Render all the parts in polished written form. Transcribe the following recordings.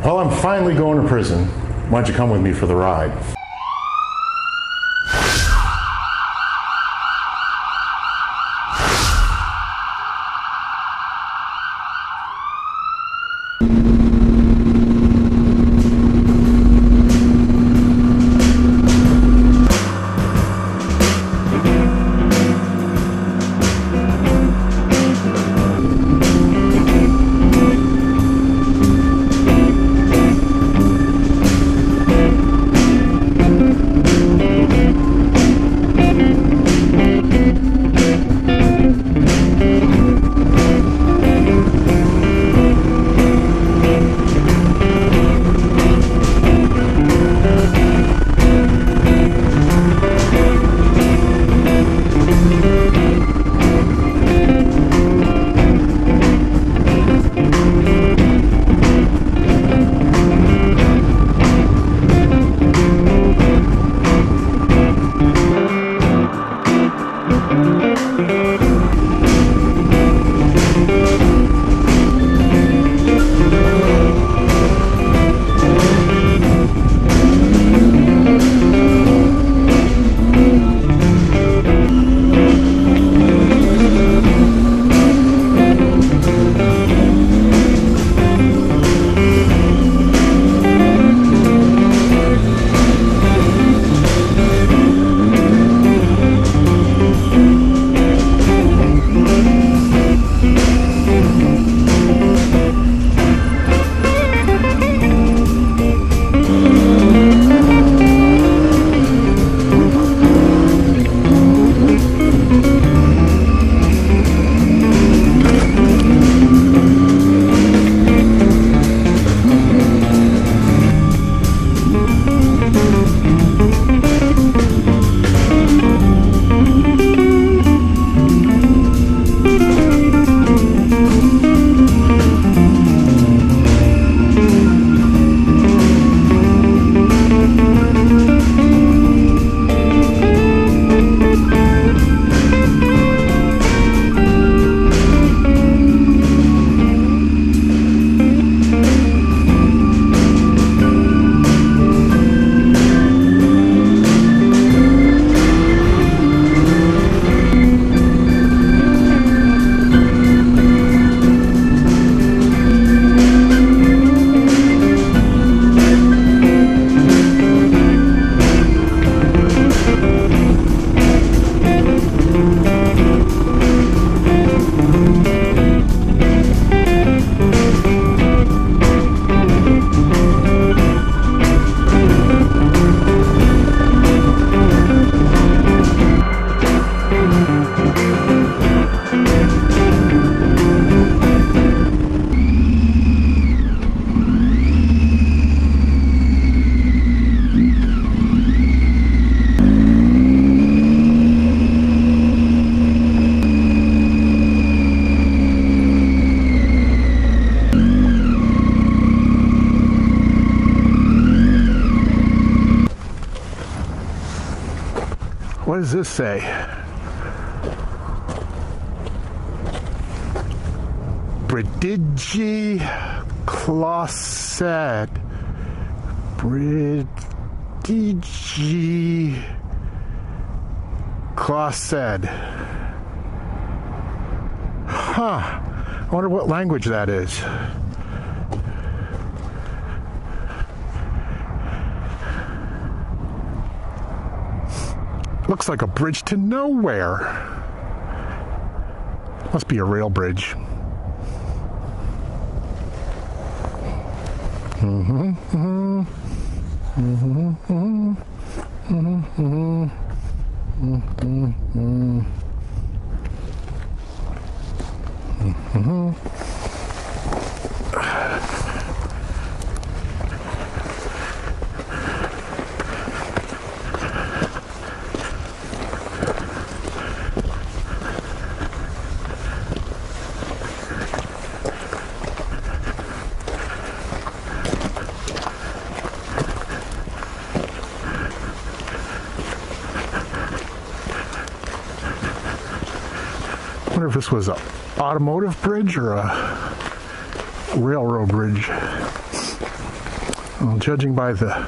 Well, I'm finally going to prison. Why don't you come with me for the ride? What does this say? Bridigi Closet. Bridigi Closet. Huh. I wonder what language that is. Looks like a bridge to nowhere. Must be a rail bridge. I wonder if this was an automotive bridge or a railroad bridge. Well, judging by the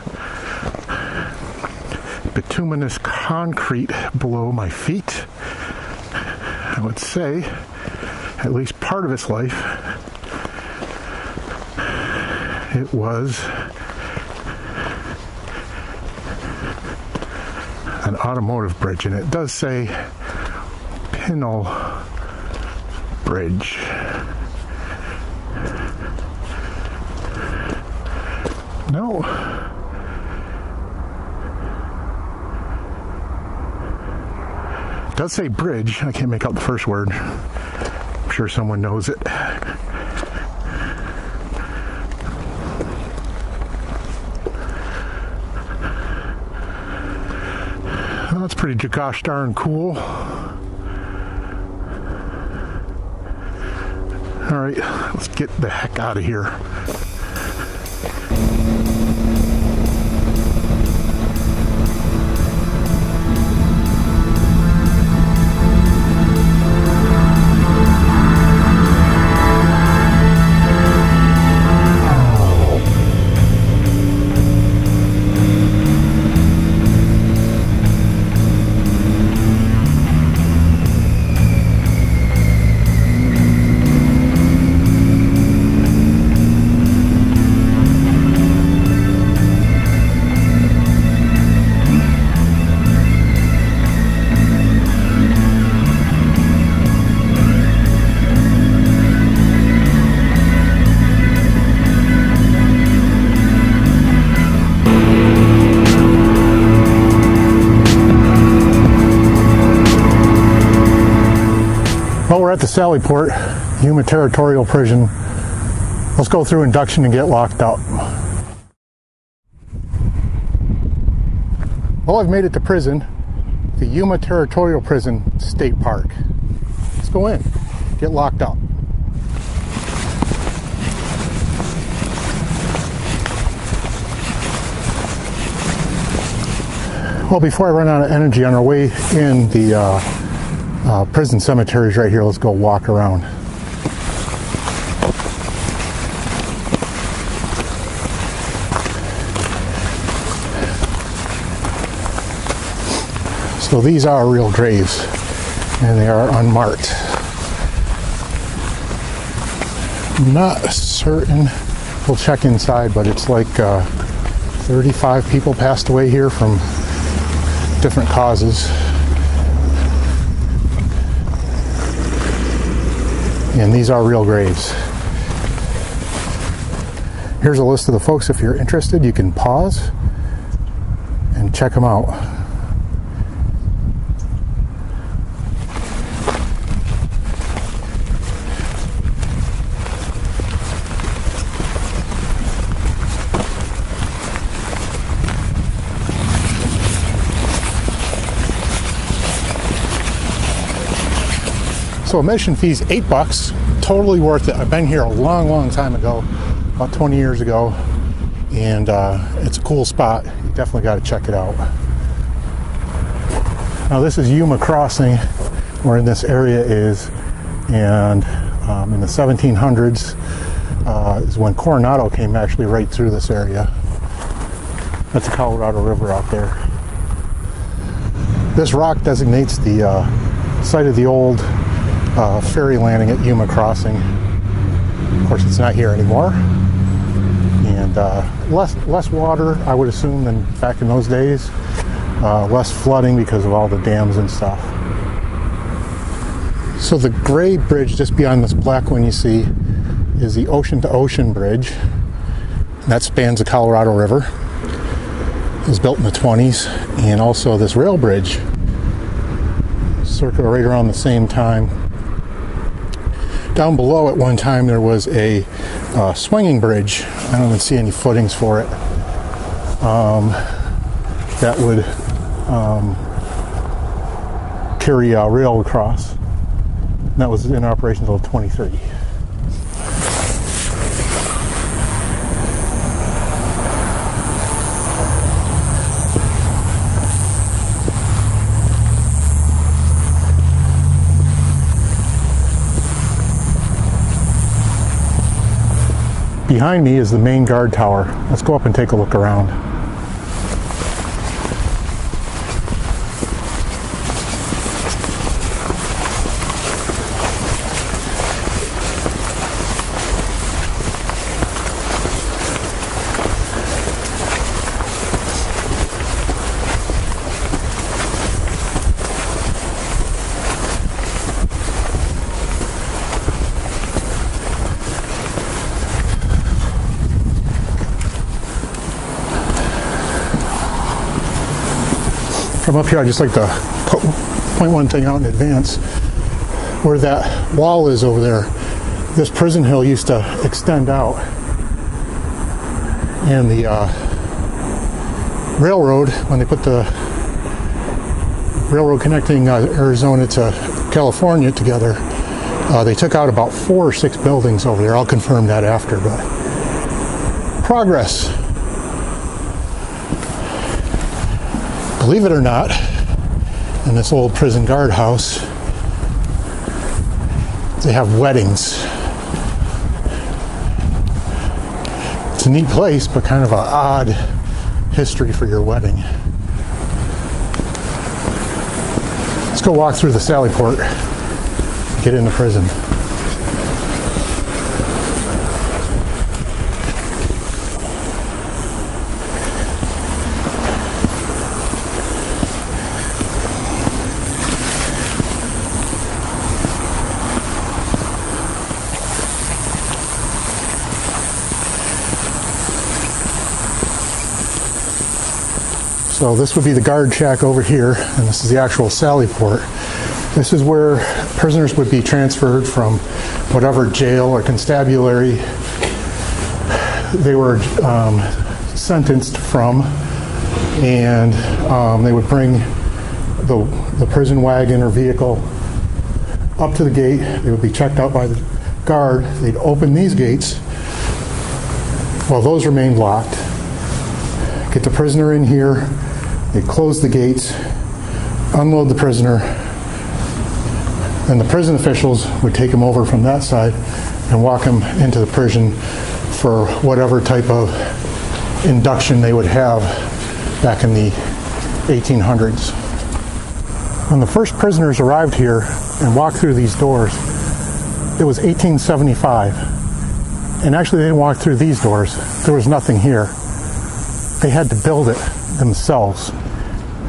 bituminous concrete below my feet, I would say at least part of its life it was an automotive bridge, and it does say Pinel Bridge. No. It does say bridge. I can't make out the first word. I'm sure someone knows it. Well, that's pretty gosh darn cool. All right, let's get the heck out of here. Well, we're at the Sally Port, Yuma Territorial Prison. Let's go through induction and get locked up. Well, I've made it to prison, the Yuma Territorial Prison State Park. Let's go in, get locked up. Well, before I run out of energy on our way in, the prison cemeteries right here. Let's go walk around. So these are real graves, and they are unmarked. I'm not certain. We'll check inside, but it's like 35 people passed away here from different causes. And these are real graves. Here's a list of the folks. If you're interested, you can pause and check them out. So admission fee's $8, totally worth it. I've been here a long time ago, about 20 years ago, and it's a cool spot. You definitely got to check it out. Now this is Yuma Crossing, where this area is, and in the 1700s is when Coronado came actually right through this area. That's the Colorado River out there. This rock designates the site of the old ferry landing at Yuma Crossing. Of course, it's not here anymore, and less water, I would assume, than back in those days. Less flooding because of all the dams and stuff. So the gray bridge just beyond this black one you see is the Ocean to Ocean Bridge. That spans the Colorado River. It was built in the 20s, and also this rail bridge, circa right around the same time. Down below at one time there was a swinging bridge. I don't even see any footings for it. That would carry rail across. And that was in operation until 2030. Behind me is the main guard tower. Let's go up and take a look around. From up here, I just like to point one thing out in advance. Where that wall is over there, this prison hill used to extend out. And the railroad, when they put the railroad connecting Arizona to California together, they took out about 4 or 6 buildings over there. I'll confirm that after, but progress. Believe it or not, in this old prison guardhouse, they have weddings. It's a neat place, but kind of an odd history for your wedding. Let's go walk through the Sally Port, get into prison. So this would be the guard shack over here, and this is the actual Sally Port. This is where prisoners would be transferred from whatever jail or constabulary they were sentenced from, and they would bring the prison wagon or vehicle up to the gate. They would be checked out by the guard. They'd open these gates while those remained locked, get the prisoner in here. They'd close the gates, unload the prisoner, and the prison officials would take him over from that side and walk him into the prison for whatever type of induction they would have back in the 1800s. When the first prisoners arrived here and walked through these doors, it was 1875. And actually they didn't walk through these doors. There was nothing here. They had to build it themselves.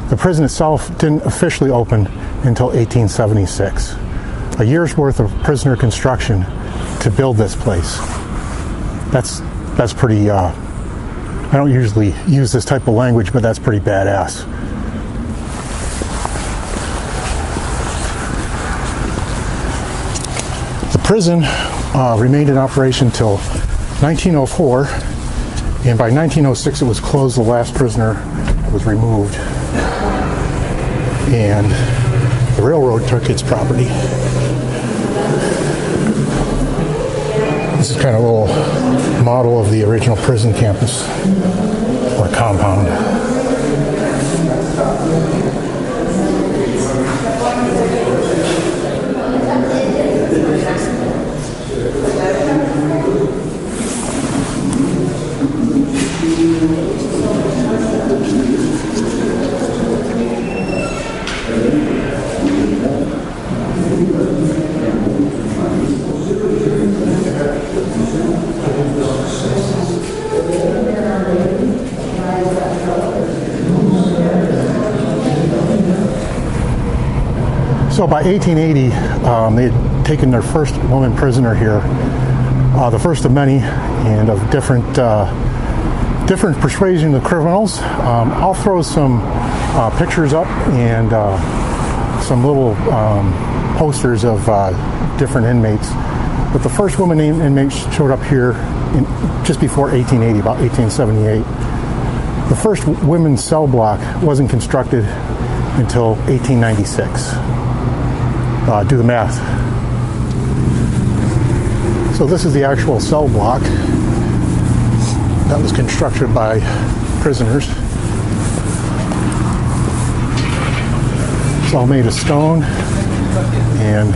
The prison itself didn't officially open until 1876. A year's worth of prisoner construction to build this place. That's pretty, I don't usually use this type of language, but that's pretty badass. The prison remained in operation till 1904, and by 1906 it was closed. The last prisoner was removed, and the railroad took its property. This is kind of a little model of the original prison campus or compound. So by 1880, they had taken their first woman prisoner here, the first of many, and of different persuasion of criminals. I'll throw some pictures up and some little posters of different inmates. But the first woman inmate showed up here just before 1880, about 1878. The first women's cell block wasn't constructed until 1896. Do the math. So this is the actual cell block that was constructed by prisoners. It's all made of stone and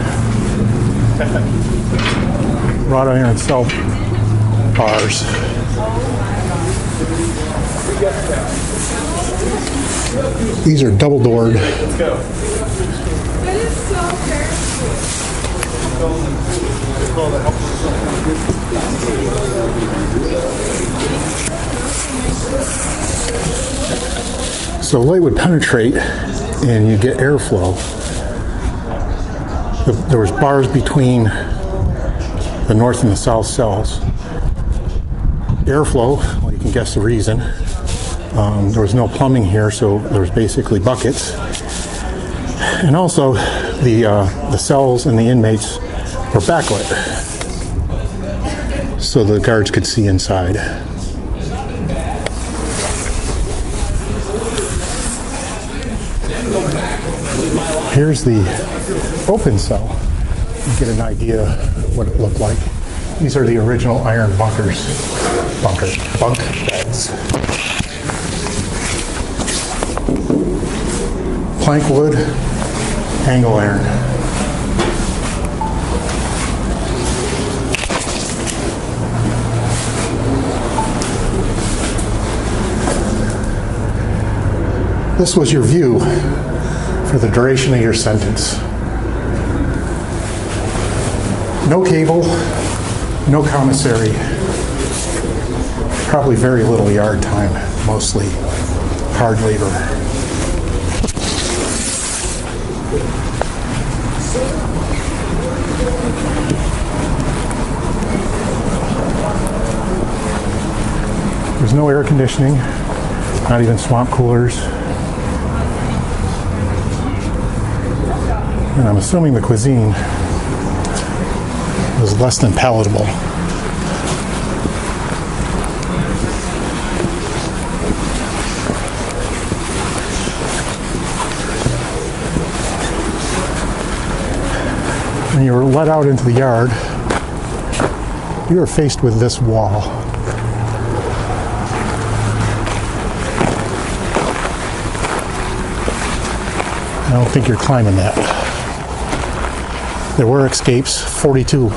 wrought iron cell bars. These are double doored. So light would penetrate and you get airflow. There was bars between the north and the south cells. Airflow, well, you can guess the reason. There was no plumbing here, so there was basically buckets. And also, the cells and the inmates were backlit, so the guards could see inside. Here's the open cell. You get an idea of what it looked like. These are the original iron bunk beds. Plank wood, angle iron. This was your view for the duration of your sentence. No cable, no commissary, probably very little yard time, mostly hard labor. There's no air conditioning, not even swamp coolers. And I'm assuming the cuisine was less than palatable. When you were let out into the yard, you were faced with this wall. I don't think you're climbing that. There were escapes, 42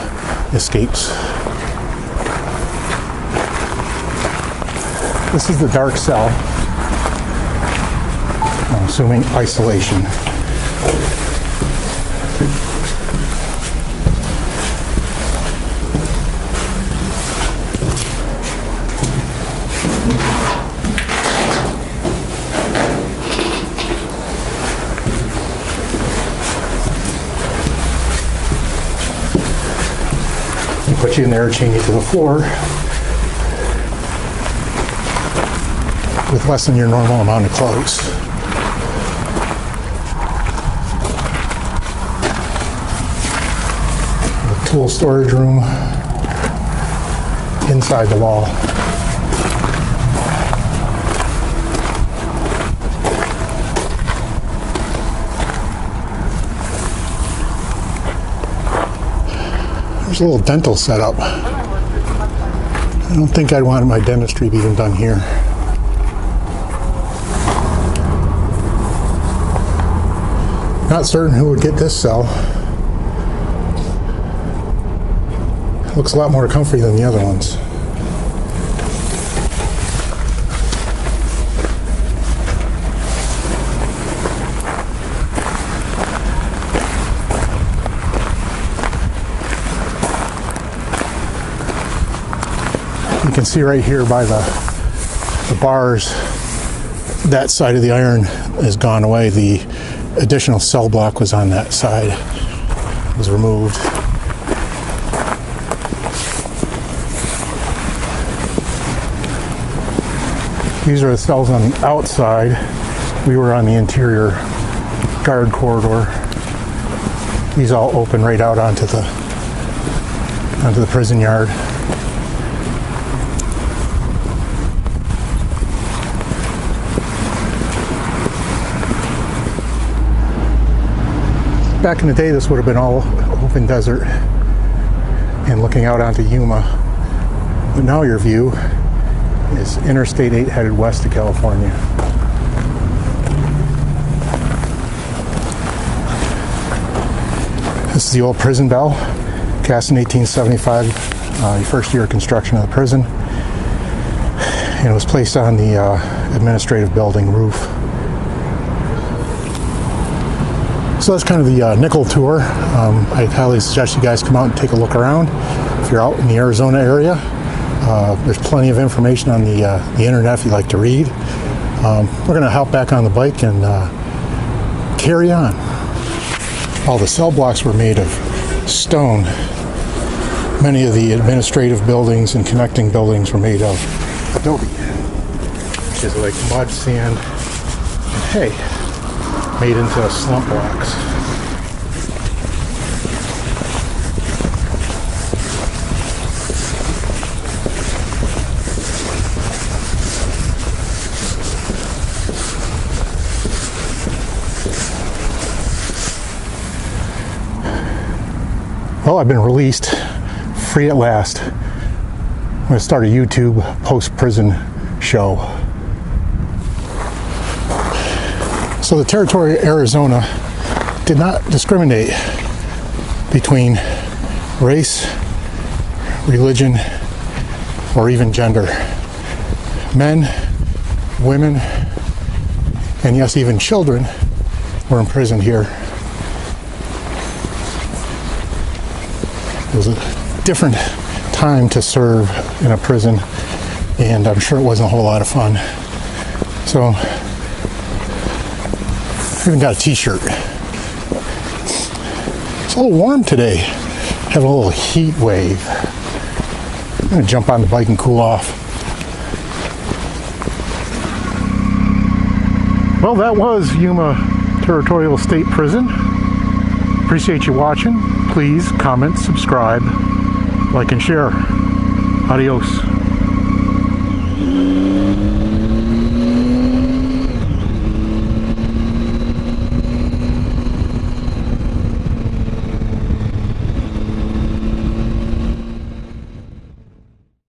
escapes. This is the dark cell. I'm assuming isolation. Put you in there, chain you to the floor with less than your normal amount of clothes. The tool storage room inside the wall. There's a little dental setup. I don't think I'd want my dentistry being done here. Not certain who would get this cell. Looks a lot more comfy than the other ones. You can see right here by the bars, that side of the iron has gone away. The additional cell block was on that side. It was removed. These are the cells on the outside. We were on the interior guard corridor. These all open right out onto the prison yard. Back in the day, this would have been all open desert and looking out onto Yuma. But now your view is Interstate 8 headed west to California. This is the old prison bell, cast in 1875 the first year of construction of the prison, and it was placed on the administrative building roof. So that's kind of the nickel tour. I highly suggest you guys come out and take a look around if you're out in the Arizona area. There's plenty of information on the internet if you like to read. We're going to hop back on the bike and carry on. All the cell blocks were made of stone. Many of the administrative buildings and connecting buildings were made of adobe, which is like mud, sand, and hay made into slump blocks. Well, I've been released, free at last. I'm going to start a YouTube post-prison show. So the Territorial, Arizona did not discriminate between race, religion, or even gender. Men, women, and yes, even children were imprisoned here. It was a different time to serve in a prison, and I'm sure it wasn't a whole lot of fun. So, I even got a t-shirt. It's a little warm today. Having a little heat wave. I'm gonna jump on the bike and cool off. Well, that was Yuma Territorial State Prison. Appreciate you watching. Please comment, subscribe, like, and share. Adios.